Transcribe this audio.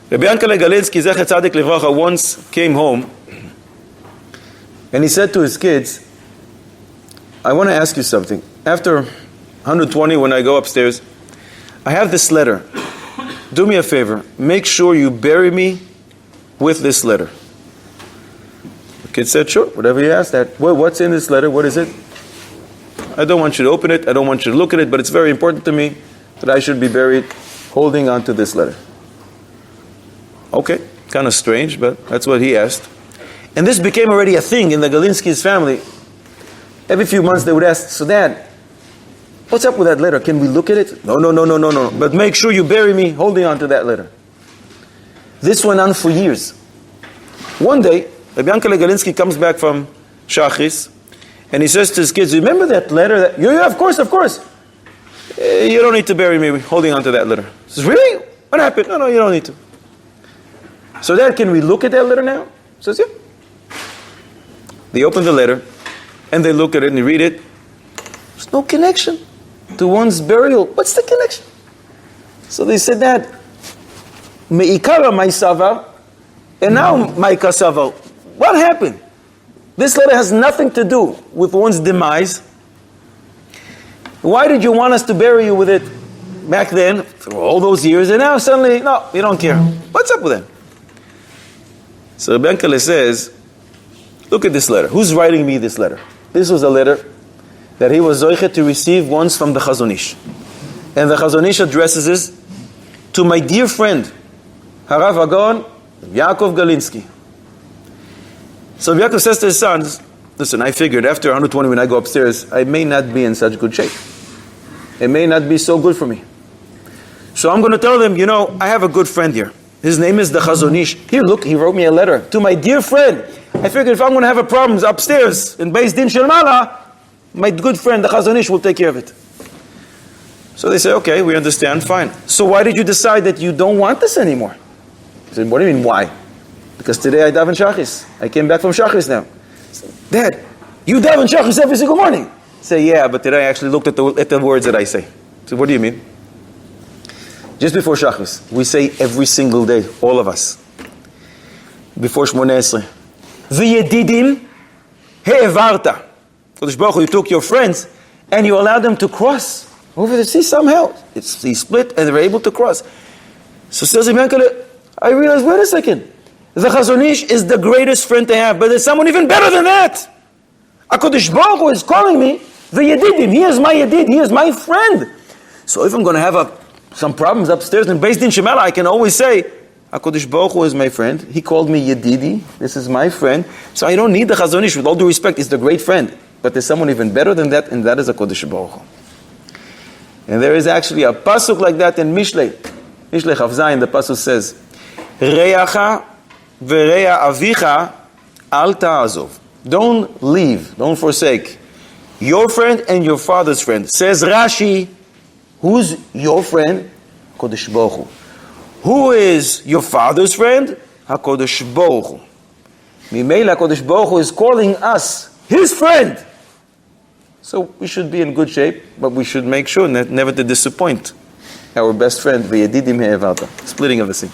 Rabbi Yankele Galinsky, Zecher Tzadik Livracha, once came home and he said to his kids, I want to ask you something. After 120, when I go upstairs, I have this letter. Do me a favor. Make sure you bury me with this letter. The kid said, sure, whatever you ask. That. Well, what's in this letter? What is it? I don't want you to open it. I don't want you to look at it, but it's very important to me that I should be buried holding on to this letter. Okay, kind of strange, but that's what he asked. And this became already a thing in the Galinsky's family. Every few months they would ask, so Dad, what's up with that letter? Can we look at it? No. But make sure you bury me holding on to that letter. This went on for years. One day, Rabbi Yankele Galinsky comes back from Shachris, and he says to his kids, remember that letter? Yeah, of course. You don't need to bury me holding on to that letter. He says, really? What happened? No, you don't need to. So Dad, can we look at that letter now? He says, yeah. They open the letter, and they look at it and they read it. There's no connection to one's burial. What's the connection? So they said that Me'ikara my savar, and now my kasavar. What happened? This letter has nothing to do with one's demise. Why did you want us to bury you with it back then, for all those years, and now suddenly, no, you don't care. What's up with it? So Rabbi Yankele says, look at this letter. Who's writing me this letter? This was a letter that he was zoichet to receive once from the Chazon Ish. And the Chazon Ish addresses this to my dear friend, Harav Hagon Yaakov Galinsky. So Yaakov says to his sons, listen, I figured after 120 when I go upstairs, I may not be in such good shape. It may not be so good for me. So I'm going to tell them, I have a good friend here. His name is the Chazon Ish. Here, look, he wrote me a letter to my dear friend. I figured if I'm going to have a problem upstairs in Beis Din Shel Mala, my good friend, the Chazon Ish, will take care of it. So they say, okay, we understand, fine. So why did you decide that you don't want this anymore? I said, what do you mean, why? Because today I daven Shachris. I came back from Shachris now. I said, Dad, you daven Shachris every single morning. I say, yeah, but today I actually looked at the words that I say. So what do you mean? Just before Shachris, we say every single day, all of us, before Shmoneh Esrei, V'yedidim he'evarta. Kodesh Baruch Hu, you took your friends and you allowed them to cross over the sea somehow. He split and they were able to cross. So says Rabbi Yankele, I realized, wait a second. The Chazon Ish is the greatest friend to have, but there's someone even better than that. HaKadosh Baruch Hu is calling me the Yedidim. He is my Yedid. He is my friend. So if I'm going to have some problems upstairs in Beis Din Shel Mala, I can always say, HaKadosh Baruch Hu is my friend. He called me Yedidi. This is my friend. So I don't need the Chazon Ish. With all due respect, he's the great friend. But there's someone even better than that, and that is HaKadosh Baruch Hu. And there is actually a pasuk like that in Mishlei. Mishlei Chav Zayin, the pasuk says, Reyacha v'reya avicha al ta'azov. Don't leave, don't forsake your friend and your father's friend. Says Rashi, who's your friend? HaKadosh Baruch Hu. Who is your father's friend? HaKadosh Baruch Hu. Mimela HaKadosh Baruch Hu is calling us his friend. So we should be in good shape, but we should make sure never to disappoint our best friend, V'yedidim he'evarta. Splitting of the sea.